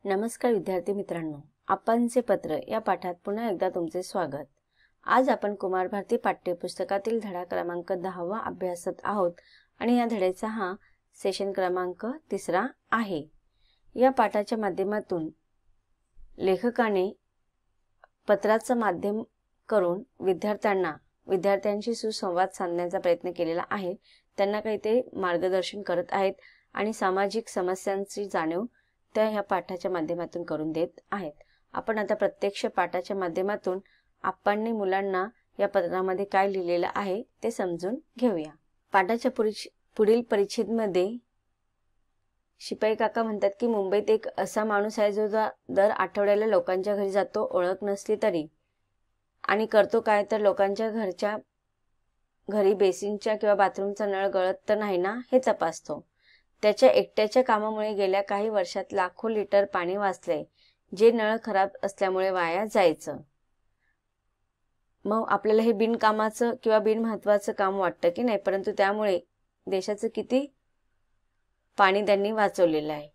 नमस्कार विद्यार्थी मित्रांनो, आपणचे पत्र या पाठात पुन्हा एकदा तुमचे स्वागत। आज आपण कुमार भारती पाठ्यपुस्तकातील धडा क्रमांक 10 अभ्यासत आहोत आणि या धड्याचा हा सेशन क्रमांक 3 आहे। या पाठाच्या माध्यमातून लेखकाने पत्राचं माध्यम करून विद्यार्थ्यांशी सुसंवाद साधण्याचा प्रयत्न केलेला आहे। त्यांना काही ते मार्गदर्शन करत आहेत आणि सामाजिक समस्यांची जाणीव त्या ह्या पाठाच्या माध्यमातून करून देत आहेत। आपण आता प्रत्यक्ष पाठाच्या माध्यमातून आपणने मुलांना या पत्रामध्ये काय लिहिलेलं आहे ते समजून घेऊया। पाठाच्या पुढील परिच्छेदमध्ये शिपाई काका म्हणतात की मुंबईत एक असा माणूस आहे जो दर आठवड्याला लोकांच्या घरी जातो, ओळख नसली तरी, आणि करतो काय तर लोकांच्या घरी बेसिनच्या किंवा बाथरूमचा नळ गळत तर नाही ना हे तपासतो। त्याच्या एकट्याच्या कामामुळे गेल्या काही वर्षात लाखो लिटर पाणी वाचले, जे नळ खराब असल्यामुळे वाया जायचं। मग आपल्याला हे बिनकामाचं किंवा बिनमहत्वाचं काम वाटतं की नाही, परंतु त्यामुळे देशाचं किती पाणी त्यांनी वाचवलेलं आहे।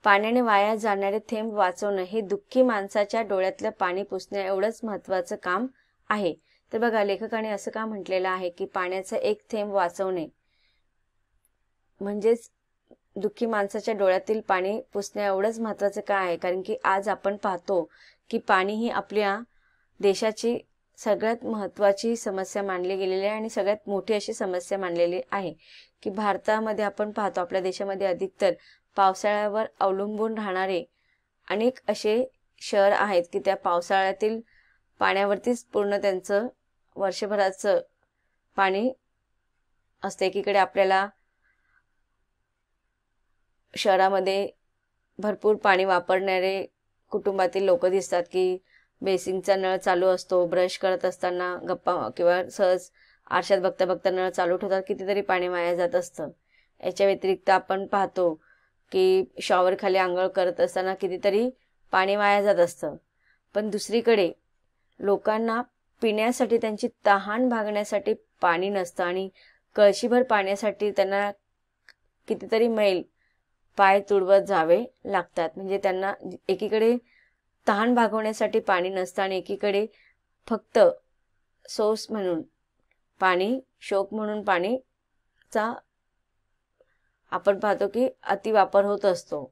पाण्याने वाया जाणारे थेंब वाचवणं हे दुःखी माणसाच्या डोळ्यातलं पाणी पुसण्या एवढंच महत्वाचं काम आहे। तर बघा, लेखकाने असं का म्हटलेलं आहे की पाण्याचा एक थेंब वाचवणे म्हणजेच दुःखी माणसाच्या डोळ्यातील पाणी पुसण्या एवढंच महत्वाचं का आहे, कारण की आज आपण पाहतो की पाणी ही आपल्या देशाची सगळ्यात महत्वाची समस्या मानली गेलेली आहे आणि सगळ्यात मोठी अशी समस्या मानलेली आहे की भारतामध्ये आपण पाहतो, आपल्या देशामध्ये अधिकतर पावसाळ्यावर अवलंबून राहणारे अनेक असे शहर आहेत की त्या पावसाळ्यातील पाण्यावरतीच पूर्ण त्यांचं वर्षभराचं पाणी असते। एकीकडे आपल्याला शहरामध्ये भरपूर पाणी वापरणारे कुटुंबातील लोक दिसतात की बेसिनचा नळ चालू असतो, ब्रश करत असताना गप्पा किंवा सहज आरशात बघता बघता नळ चालू ठेवतात, कितीतरी पाणी वाया जात असतं। याच्या व्यतिरिक्त आपण पाहतो की शॉवर खाली आंघोळ करत असताना कितीतरी पाणी वाया जात असतं। पण दुसरीकडे लोकांना पिण्यासाठी, त्यांची तहान भागण्यासाठी पाणी नसतं आणि कळशीभर पाण्यासाठी त्यांना कितीतरी मैल पाय तुडवत जावे लागतात। म्हणजे त्यांना एकीकडे तहान भागवण्यासाठी पाणी नसतं आणि एकीकडे फक्त सोस म्हणून पाणी, शौक म्हणून पाणीचा आपण पाहतो की अतिवापर होत असतो।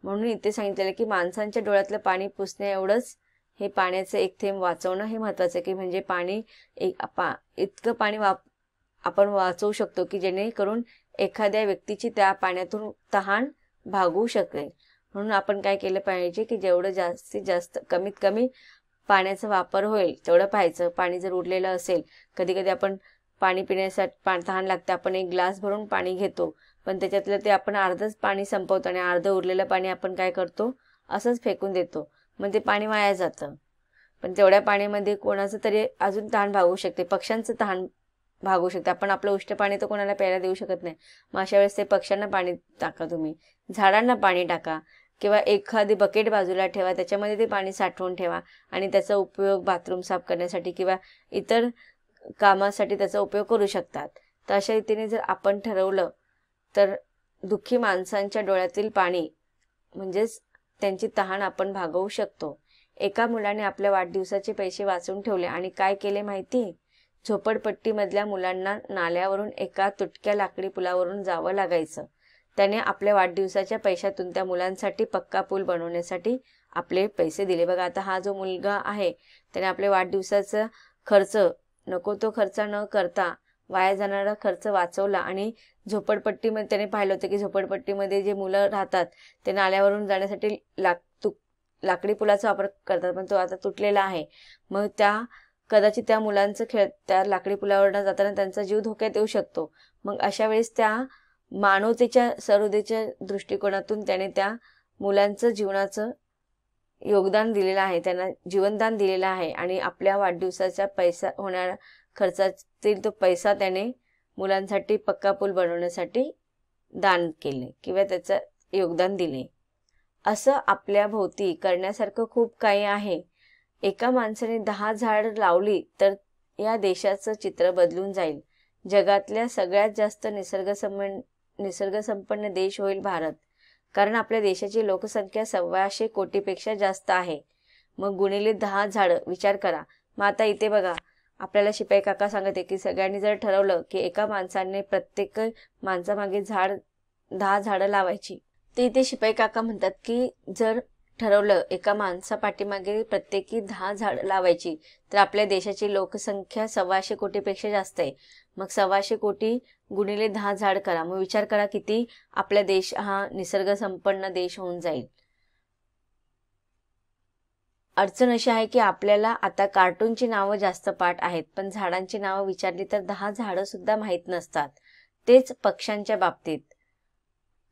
म्हणून इथे सांगितलेलं की माणसांच्या डोळ्यातलं पाणी पुसण्या एवढंच हे पाण्याचं एक थेंब वाचवणं हे महत्वाचं आहे, की म्हणजे पाणी इतकं पाणी आपण वाचवू शकतो की जेणेकरून एखाद्या व्यक्तीची त्या पाण्यातून तहान भागवू शकेल। म्हणून आपण काय केलं पाहिजे की जेवढं जास्तीत जास्त कमीत कमी पाण्याचा वापर होईल तेवढं पाहायचं। पाणी जर उरलेलं असेल, कधी कधी आपण पाणी पिण्यासाठी तहान लागते, आपण एक ग्लास भरून पाणी घेतो, पण त्याच्यातलं ते आपण अर्धच पाणी संपवतो आणि अर्ध उरलेलं पाणी आपण काय करतो, असंच फेकून देतो, मग ते पाणी वाया जातं। पण तेवढ्या पाण्यामध्ये कोणाचं तरी अजून तहान भागवू शकते, पक्ष्यांचं तहान भागवू शकते। आपण आपलं उष्ट पाणी तर कोणाला प्यायला देऊ शकत नाही, मग अशा वेळेस ते पक्ष्यांना पाणी टाका, तुम्ही झाडांना पाणी टाका किंवा एखादी बकेट बाजूला ठेवा, त्याच्यामध्ये ते पाणी साठवून ठेवा आणि त्याचा उपयोग बाथरूम साफ करण्यासाठी किंवा इतर कामासाठी त्याचा उपयोग करू शकतात। तर अशा रीतीने जर आपण ठरवलं तर दुःखी माणसांच्या डोळ्यातील पाणी म्हणजेच त्यांची तहान आपण भागवू शकतो। एका मुलाने आपल्या वाढदिवसाचे पैसे वाचून ठेवले आणि काय केले माहिती, झोपडपट्टीमधल्या मुलांना नाल्यावरून एका तुटक्या लाकडी पुलावरून जावं लागायचं। त्याने आपल्या वाढदिवसाच्या पैशातून त्या मुलांसाठी पक्का पूल बनवण्यासाठी आपले पैसे दिले। बघा, आता हा जो मुलगा आहे त्याने आपल्या वाढदिवसाचा खर्च, नको तो खर्च न करता वाया जाणारा खर्च वाचवला आणि झोपडपट्टीमध्ये त्याने पाहिलं होतं की झोपडपट्टीमध्ये जे मुलं राहतात ते नाल्यावरून जाण्यासाठी लाकडी पुलाचा वापर करतात, पण तो आता तुटलेला आहे। मग कदाचित त्या मुलांचं त्या लाकडी पुलावरून जाताना त्यांचा जीव धोक्यात येऊ शकतो। मग अशा वेळेस त्या मानवतेच्या सहृदयेच्या दृष्टिकोनातून त्याने त्या मुलांचं जीवनाचं योगदान दिलेलं आहे, त्यांना जीवनदान दिलेलं आहे आणि आपल्या वाढदिवसाच्या होणाऱ्या खर्चातील तो पैसा त्याने मुलांसाठी पक्का पूल बनवण्यासाठी दान केले किंवा त्याचं योगदान दिले। असं आपल्या भोवती करण्यासारखं खूप काही आहे। एका माणसाने 10 झाड लावली तर या देशाचं चित्र बदलून जाईल। जगातल्या सगळ्यात जास्त निसर्गसंपन्न देश होईल भारत, कारण आपल्या देशाची लोकसंख्या 125 कोटीपेक्षा जास्त आहे. मग गुणिले 10 झाडं विचार करा. मग आता इथे बघा, आपल्याला शिपाई काका सांगत आहे की सगळ्यांनी जर ठरवलं की एका माणसाने प्रत्येक माणसामागे 10 झाडं लावायची, तर इथे शिपाई काका म्हणतात की जर ठरवलं एका माणसा पाठीमागे प्रत्येकी 10 झाडं लावायची, तर आपल्या देशाची लोकसंख्या 125 कोटीपेक्षा जास्त आहे. मग 125 कोटी गुणिले 10 झाड करा. मग विचार करा किती आपला देश हा निसर्ग संपन्न देश होऊन जाईल. अडचण अशी आहे की आपल्याला आता कार्टूनची नावं जास्त पाठ आहेत, पण झाडांची नावं विचारली तर 10 झाडं सुद्धा माहीत नसतात. तेच पक्ष्यांच्या बाबतीत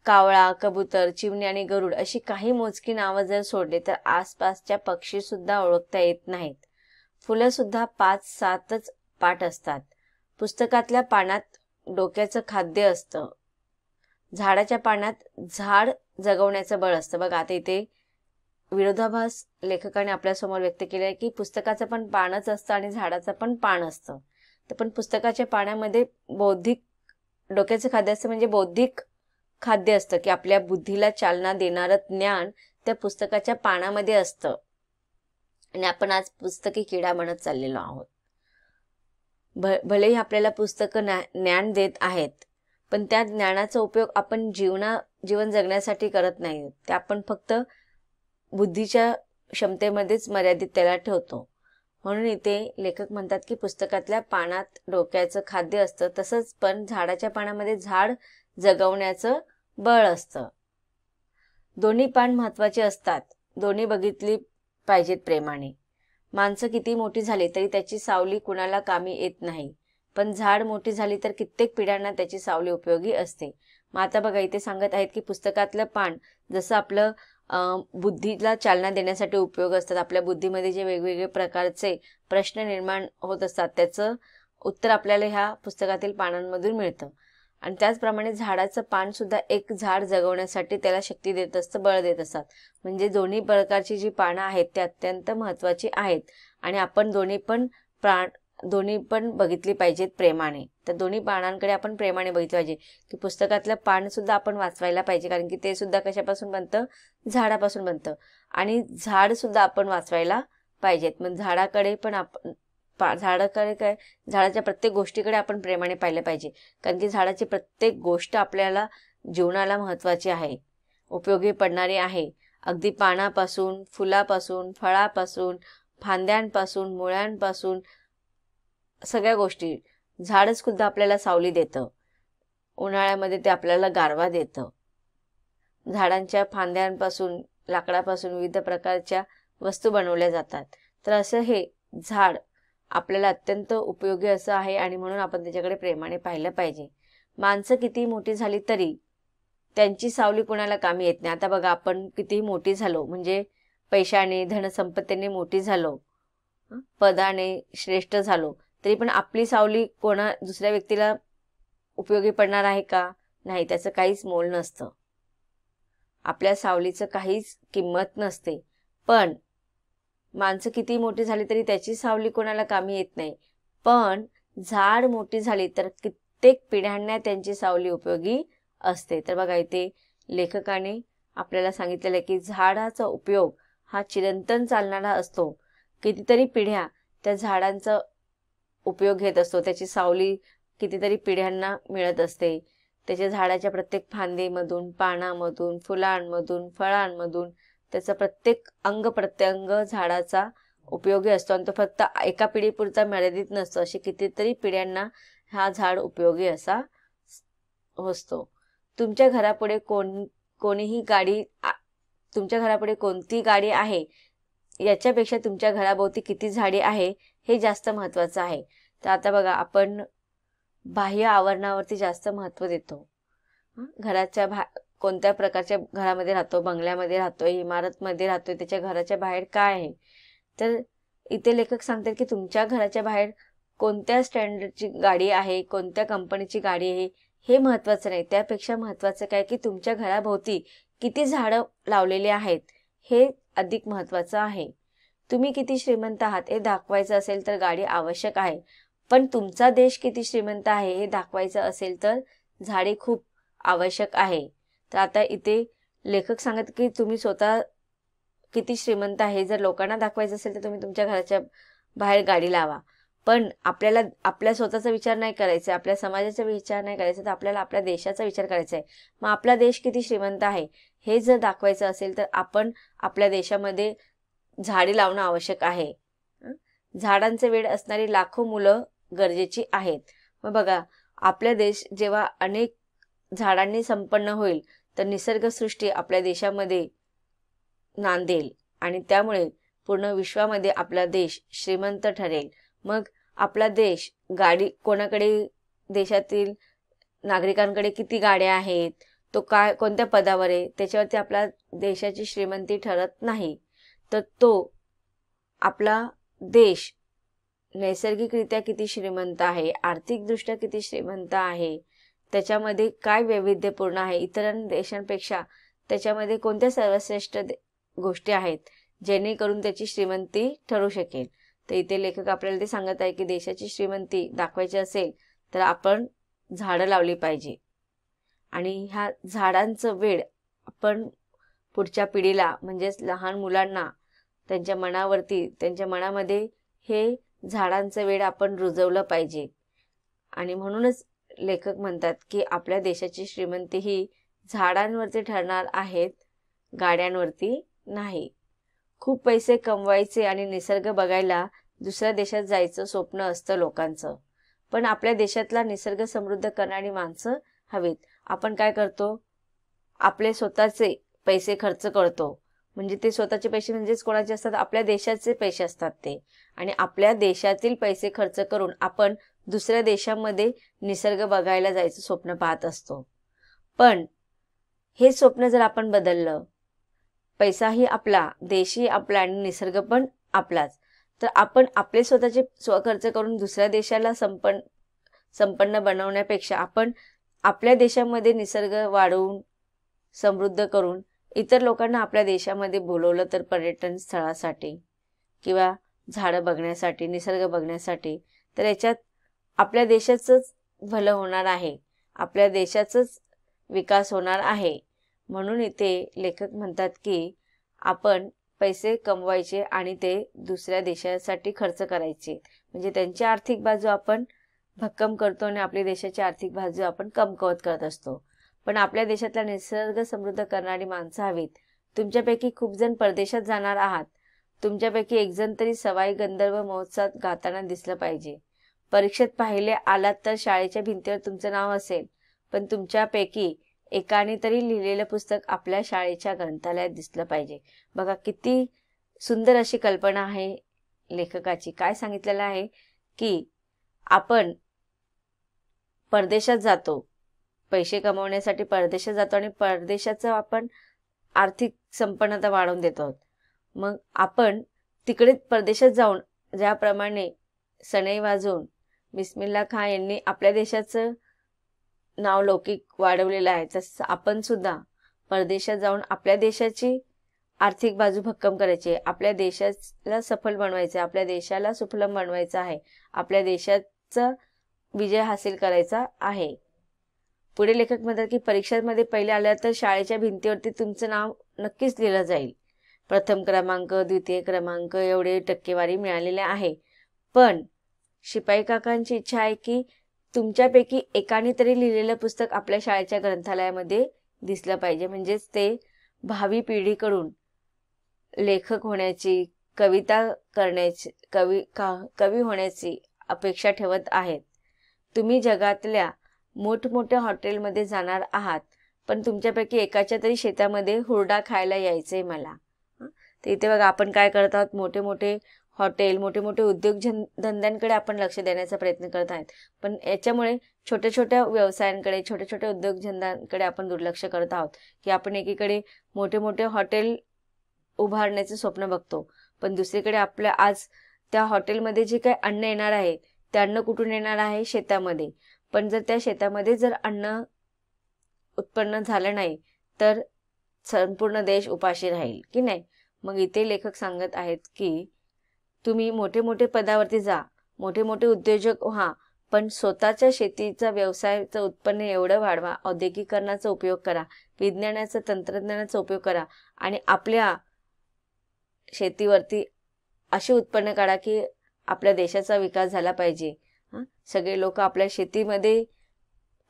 कावळा, कबूतर, चिमणी आणि गरुड अशी काही मोजकी नावं जर सोडले तर आसपासच्या पक्षी सुद्धा ओळखता येत नाहीत. फुलं सुद्धा 5-7च पाठ असतात. पुस्तकातल्या पानात डोक्याचं खाद्य असतं. झाडाच्या पानात झाड जगवण्याचं बळ असतं. बघा आता इथे विरोधाभास लेखकाने आपल्यासमोर व्यक्त केले आहे की पुस्तकाचं पण पानच असतं आणि झाडाचं पण पान असतं. तर पण पुस्तकाच्या पानामध्ये बौद्धिक डोक्याचं खाद्य असतं, म्हणजे बौद्धिक खाद्य असतं की आपल्या बुद्धीला चालना देणारं ज्ञान त्या पुस्तकाच्या पानामध्ये असतं. आणि आपण आज पुस्तकी किडा म्हणत चाललेलो आहोत. भलेही आपल्याला पुस्तकं ज्ञान देत आहेत, पण त्या ज्ञानाचा उपयोग आपण जीवन जगण्यासाठी करत नाही. ते आपण फक्त बुद्धीच्या क्षमतेमध्येच मर्यादित त्याला ठेवतो. म्हणून इथे लेखक म्हणतात की पुस्तकातल्या पानात डोक्याचं खाद्य असतं, तसंच पण झाडाच्या पानामध्ये झाड जगवण्याचं बळ असतं. दोन्ही पान महत्वाचे असतात. दोन्ही बघितली पाहिजेत प्रेमाने. माणसं किती मोठी झाली तरी त्याची सावली कुणाला कामी येत नाही, पण झाड मोठी झाली तर कित्येक पिढ्यांना त्याची सावली उपयोगी असते. मग आता बघा इथे सांगत आहेत की पुस्तकातलं पान जसं आपलं बुद्धीला चालना देण्यासाठी उपयोग असतात. आपल्या बुद्धीमध्ये जे वेगवेगळे प्रकारचे प्रश्न निर्माण होत असतात त्याचं उत्तर आपल्याला ह्या पुस्तकातील पानांमधून मिळतं. आणि त्याचप्रमाणे झाडाचं पान सुद्धा एक झाड जगवण्यासाठी त्याला शक्ती देत असतं, बळ देत असतात. म्हणजे दोन्ही प्रकारची जी पानं आहेत ते अत्यंत महत्त्वाची आहेत आणि आपण दोन्ही पण बघितली पाहिजेत प्रेमाने. तर दोन्ही पानांकडे आपण प्रेमाने बघितलं पाहिजे की पुस्तकातलं पान सुद्धा आपण वाचवायला पाहिजे, कारण की ते सुद्धा कशापासून बनतं, झाडापासून बनतं. आणि झाड सुद्धा आपण वाचवायला पाहिजेत. मग झाडाकडे पण आपण झाडाच्या प्रत्येक गोष्टीकडे आपण प्रेमाने पाहिलं पाहिजे, कारण की झाडाची प्रत्येक गोष्ट आपल्याला जीवनाला महत्त्वाची आहे, उपयोगी पडणारी आहे. अगदी पानापासून, फुलापासून, फळापासून, फांद्यांपासून, मुळ्यांपासून सगळ्या गोष्टी. झाडच सुद्धा आपल्याला सावली देतं. उन्हाळ्यामध्ये ते आपल्याला गारवा देतं. झाडांच्या फांद्यांपासून, लाकडापासून विविध प्रकारच्या वस्तू बनवल्या जातात. तर असं हे झाड आपल्याला अत्यंत उपयोगी असं आहे आणि म्हणून आपण त्याच्याकडे प्रेमाने पाहिलं पाहिजे. माणसं किती मोठी झाली तरी त्यांची सावली कोणाला कामी येत नाही. आता बघा आपण किती मोठी झालो, म्हणजे पैशाने, धनसंपत्तीने मोठी झालो, पदाने श्रेष्ठ झालो, तरी पण आपली सावली दुसऱ्या व्यक्तीला उपयोगी पडणार आहे का? नाही, त्याचं काहीच मोल नसतं. आपल्या सावलीचं काहीच किंमत नसते. पण माणसं किती मोठी झाली तरी त्याची सावली कोणाला कामी येत नाही. पण झाड मोठी झाली तर कित्येक पिढ्यांना त्यांची सावली उपयोगी असते. तर बघा इथे लेखकाने आपल्याला सांगितलेलं आहे की झाडाचा उपयोग हा चिरंतन चालणारा असतो. कितीतरी पिढ्या त्या झाडांचा उपयोग घेत असतो. त्याची सावली कितीतरी पिढ्यांना मिळत असते. त्याच्या झाडाच्या प्रत्येक फांदीमधून, पानामधून, फुलांमधून, फळांमधून त्याचा प्रत्येक अंग प्रत्यंग झाडाचा उपयोगी असतो आणि तो फक्त एका पिढीपुरता मर्यादित नसतो. अशी कितीतरी पिढ्यांना हा झाड उपयोगी असा असतो. तुमच्या घरापुढे कोणती गाडी आहे याच्यापेक्षा तुमच्या घराभोवती किती झाडे आहे हे जास्त महत्त्वाचं आहे. तर आता बघा आपण बाह्य आवरणावरती जास्त महत्त्व देतो. घराच्या कोणत्या प्रकारच्या घरामध्ये राहतो, बंगल्यामध्ये राहतोय, इमारतमध्ये राहतोय, त्याच्या घराच्या बाहेर काय आहे. तर इथे लेखक सांगतात की तुमच्या घराच्या बाहेर कोणत्या स्टँडर्डची गाडी आहे, कोणत्या कंपनीची गाडी आहे हे महत्त्वाचं नाही. त्यापेक्षा महत्त्वाचं काय की तुमच्या घराभोवती किती झाडं लावलेली आहेत हे अधिक महत्त्वाचं आहे. तुम्ही किती श्रीमंत आहात हे दाखवायचं असेल तर गाडी आवश्यक आहे, पण तुमचा देश किती श्रीमंत आहे हे दाखवायचं असेल तर झाडे खूप आवश्यक आहे. तर आता इथे लेखक सांगत की तुम्ही स्वतः किती श्रीमंत आहे जर लोकांना दाखवायचं असेल तर तुम्ही तुमच्या घराच्या बाहेर गाडी लावा, पण आपल्याला आपल्या स्वतःचा विचार नाही करायचा, आपल्या समाजाचा विचार नाही करायचा, तर आपल्याला आपल्या देशाचा विचार करायचा आहे. मग आपला देश किती श्रीमंत आहे हे जर दाखवायचं असेल तर आपण आपल्या देशामध्ये झाडे लावणं आवश्यक आहे. झाडांचे वेड असणारी लाखो मुलं गरजेची आहेत. मग बघा, आपला देश जेव्हा अनेक झाडांनी संपन्न होईल तर निसर्गसृष्टी आपल्या देशामध्ये नांदेल आणि त्यामुळे पूर्ण विश्वामध्ये आपला देश श्रीमंत ठरेल. मग आपला देश कोणाकडे, देशातील नागरिकांकडे किती गाड्या आहेत, तो कोणत्या पदावर आहे, त्याच्यावरती आपल्या देशाची श्रीमंती ठरत नाही. तर तो आपला देश नैसर्गिकरित्या किती श्रीमंत आहे, आर्थिकदृष्ट्या किती श्रीमंत आहे, त्याच्यामध्ये काय वैविध्यपूर्ण आहे, इतर देशांपेक्षा त्याच्यामध्ये कोणत्या सर्वश्रेष्ठ गोष्टी आहेत जेणेकरून त्याची श्रीमंती ठरू शकेल. तर इथे लेखक आपल्याला ते सांगत आहे की देशाची श्रीमंती दाखवायची असेल तर आपण झाडं लावली पाहिजे आणि ह्या झाडांचं वेड आपण पुढच्या पिढीला म्हणजेच लहान मुलांना त्यांच्या मनामध्ये हे झाडांचं वेड आपण रुजवलं पाहिजे. आणि म्हणूनच लेखक म्हणतात की आपल्या देशाची श्रीमंती ही झाडांवरती ठरणार आहेत, गाड्यांवरती नाही. खूप पैसे कमवायचे आणि निसर्ग बघायला दुसऱ्या देशात जायचं स्वप्न असतं लोकांचं, पण आपल्या देशातला निसर्ग समृद्ध करणारी माणसं हवीत. आपण काय करतो, आपले स्वतःचे पैसे खर्च करतो, म्हणजे ते स्वतःचे पैसे म्हणजेच कोणाचे असतात, आपल्या देशाचे पैसे असतात ते, आणि आपल्या देशातील पैसे खर्च करून आपण दुसऱ्या देशामध्ये निसर्ग बघायला जायचं स्वप्न पाहत असतो. पण हे स्वप्न जर आपण बदललं, पैसाही आपला, देशही आपला आणि निसर्ग पण आपलाच, तर आपण आपले स्वतःचे स्वखर्च करून दुसऱ्या देशाला संपन्न बनवण्यापेक्षा आपण आपल्या देशामध्ये निसर्ग वाढवून समृद्ध करून इतर लोकांना आपल्या देशामध्ये बोलवलं तर पर्यटन स्थळासाठी किंवा झाडं बघण्यासाठी, निसर्ग बघण्यासाठी, तर याच्यात आपल्या देशाचंच भलं होणार आहे, आपल्या देशाचाच विकास होणार आहे. म्हणून इथे लेखक म्हणतात की आपण पैसे कमवायचे आणि ते दुसऱ्या देशासाठी खर्च करायचे, म्हणजे त्यांची आर्थिक बाजू आपण भक्कम करतो आणि आपल्या देशाची आर्थिक बाजू आपण कमकुवत करत असतो. पण आपल्या देशातला निसर्ग समृद्ध करणारी माणसं हवीत. तुमच्यापैकी खूप जण परदेशात जाणार आहात, तुमच्यापैकी एक जण तरी सवाई गंधर्व महोत्सवात गाताना दिसलं पाहिजे. परीक्षेत पाहिले आलात तर शाळेच्या भिंतीवर तुमचं नाव असेल, पण तुमच्यापैकी एकाने तरी लिहिलेलं पुस्तक आपल्या शाळेच्या ग्रंथालयात दिसलं पाहिजे. बघा किती सुंदर अशी कल्पना आहे लेखकाची. काय सांगितलेलं आहे की आपण परदेशात जातो, पैसे कमवण्यासाठी परदेशात जातो आणि परदेशाचं आपण आर्थिक संपन्नता वाढवून देतो. मग आपण तिकडे परदेशात जाऊन ज्याप्रमाणे सनई वाजवून बिस्मिल्ला खान यांनी आपल्या देशाचं नाव लौकिक वाढवलेलं आहे, तसं आपण सुद्धा परदेशात जाऊन आपल्या देशाची आर्थिक बाजू भक्कम करायची, आपल्या देशाला सफल बनवायचं, आपल्या देशाला सुफलम बनवायचं आहे, आपल्या देशाचा विजय हासिल करायचा आहे. पुढे लेखक म्हणतात की परीक्षांमध्ये पहिले आल्या तर शाळेच्या भिंतीवरती तुमचं नाव नक्कीच लिहिलं जाईल. प्रथम क्रमांक, द्वितीय क्रमांक एवढे टक्केवारी मिळालेले आहे. पण शिपाई काकांची इच्छा आहे की तुमच्यापैकी एकाने तरी लिहिलेलं पुस्तक आपल्या शाळेच्या ग्रंथालयामध्ये दिसलं पाहिजे, म्हणजेच ते भावी पिढीकडून लेखक होण्याची, कविता करण्याची, कवी होण्याची अपेक्षा ठेवत आहेत. तुम्ही जगातल्या मोठमोठ्या हॉटेलमध्ये जाणार आहात, पण तुमच्यापैकी एकाच्या तरी शेतामध्ये हुरडा खायला यायचंय मला. तर इथे बघा आपण काय करत आहोत, मोठे मोठे हॉटेल, मोठे मोठे उद्योगधंद्यांकडे आपण लक्ष देण्याचा प्रयत्न करत आहेत, पण याच्यामुळे छोट्या छोट्या व्यवसायांकडे, छोट्या छोट्या उद्योगधंद्यांकडे आपण दुर्लक्ष करत आहोत. की आपण एकीकडे मोठे मोठे हॉटेल उभारण्याचे स्वप्न बघतो, पण दुसरीकडे आपल्या आज त्या हॉटेलमध्ये जे काही अन्न येणार आहे ते अन्न कुठून येणार आहे, शेतामध्ये. पण जर त्या शेतामध्ये जर अन्न उत्पन्न झालं नाही तर संपूर्ण देश उपाशी राहील की नाही. मग इथे लेखक सांगत आहेत की तुम्ही मोठे मोठे पदावरती जा, मोठे मोठे उद्योजक व्हा, पण स्वतःच्या शेतीचा व्यवसायाचं उत्पन्न एवढं वाढवा, औद्योगिकरणाचा उपयोग करा, विज्ञानाचा तंत्रज्ञानाचा उपयोग करा आणि आपल्या शेतीवरती असे उत्पन्न काढा की आपल्या देशाचा विकास झाला पाहिजे. सगळे लोक आपल्या शेतीमध्ये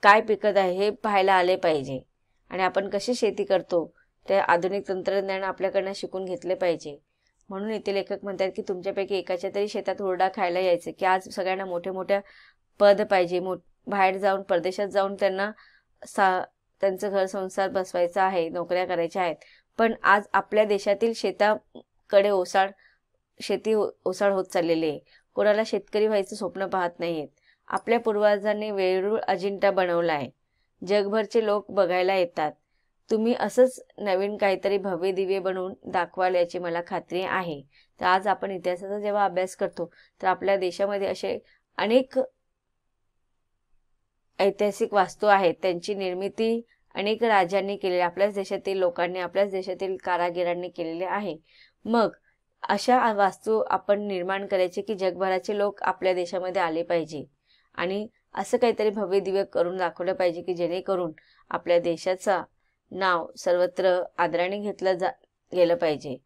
काय पिकत आहे हे पाहायला आले पाहिजे आणि आपण कशी शेती करतो ते आधुनिक तंत्रज्ञान आपल्याकडनं शिकून घेतले पाहिजे. म्हणून इथे लेखक म्हणतात की तुमच्यापैकी एकाच्या तरी शेतात हुरडा खायला यायचं, की आज सगळ्यांना मोठे मोठ्या पद पाहिजे, बाहेर जाऊन परदेशात जाऊन त्यांना त्यांचं घर संसार बसवायचा आहे, नोकऱ्या करायच्या आहेत. पण आज आपल्या देशातील शेताकडे शेती ओसाड होत चाललेली आहे. कोणाला शेतकरी व्हायचं स्वप्न पाहत नाहीयेत. आपल्या पूर्वजांनी वेरूळ अजिंठा बनवला आहे, जगभरचे लोक बघायला येतात. तुम्ही असंच नवीन काहीतरी भव्य दिव्य बनवून दाखवाल याची मला खात्री आहे. तर आज आपण इतिहासाचा जेव्हा अभ्यास करतो तर आपल्या देशामध्ये असे अनेक ऐतिहासिक वास्तू आहेत, त्यांची निर्मिती अनेक राजांनी केलेली, आपल्याच देशातील लोकांनी, आपल्याच देशातील कारागिरांनी केलेले आहे. मग अशा वास्तू आपण निर्माण करायचे की जगभराचे लोक आपल्या देशामध्ये आले पाहिजे आणि असं काहीतरी भव्य दिव्य करून दाखवलं पाहिजे की जेणेकरून आपल्या देशाचा नाव सर्वत्र आदराने घेतलं गेलं पाहिजे.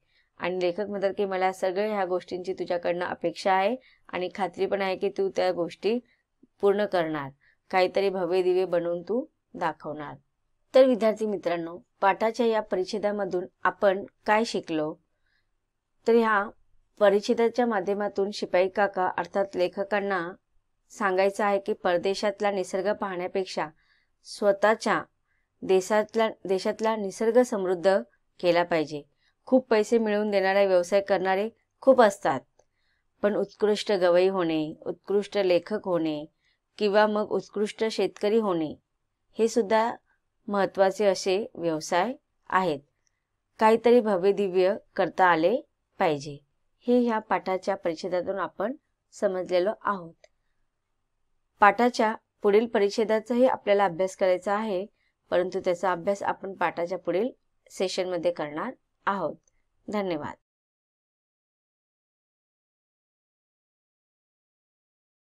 आणि लेखक म्हणतात की मला सगळ्या ह्या गोष्टींची तुझ्याकडनं अपेक्षा आहे आणि खात्री पण आहे की तू त्या गोष्टी पूर्ण करणार, काहीतरी भव्य दिव्य बनवून तू दाखवणार. तर विद्यार्थी मित्रांनो, पाठाच्या या परिच्छेदामधून आपण काय शिकलो? तर ह्या परिच्छेदाच्या माध्यमातून शिपाई काका अर्थात लेखकांना सांगायचं आहे की परदेशातला निसर्ग पाहण्यापेक्षा स्वतःच्या देशातला निसर्ग समृद्ध केला पाहिजे. खूप पैसे मिळवून देणारा व्यवसाय करणारे खूप असतात, पण उत्कृष्ट गवई होणे, उत्कृष्ट लेखक होणे किंवा मग उत्कृष्ट शेतकरी होणे हे सुद्धा महत्त्वाचे असे व्यवसाय आहेत. काहीतरी भव्य दिव्य करता आले पाहिजे, हे ह्या पाठाच्या परिच्छेदातून आपण समजलेलो आहोत. पाठाच्या पुढील परिच्छेदाचाही आपल्याला अभ्यास करायचा आहे, परंतु त्याचा अभ्यास आपण पाठाच्या पुढील सेशनमध्ये करणार आहोत. धन्यवाद.